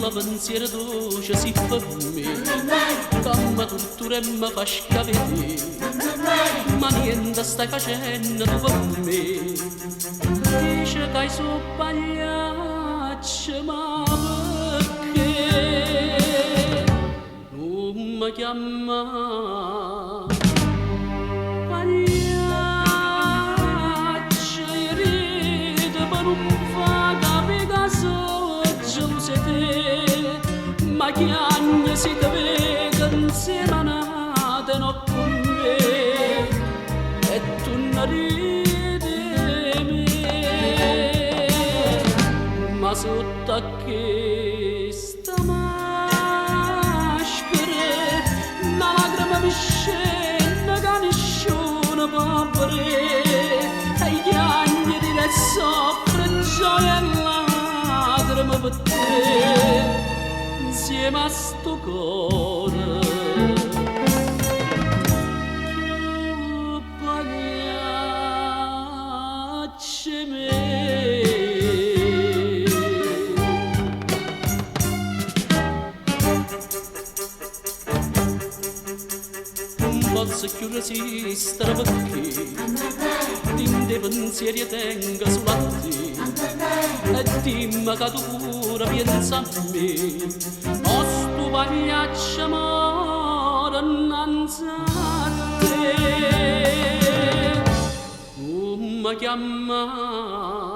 la pensiero dolce si fa me, camma tortura e mi fa scavere, ma niente stai facendo tu per me. Dice che hai su pagliaccio, ma perché non mi chiama? Pagliaccio, ride per un fa capire che so gelosa te, ma che anni si te vede insieme a nate no con me, e tu non ridi me, ma sotto a che sta maschera una lacrima mi scende che nessuno può aprire, e gli angeli che soffre gioia e lacrime per te insieme a sto cuore che pagliaccio me. Non posso più resistere perché tinte pensieri tengo sulla te, e dimmi che tu pure pensa a me, o sto pagliaccio amore innanzi a te, non mi chiama.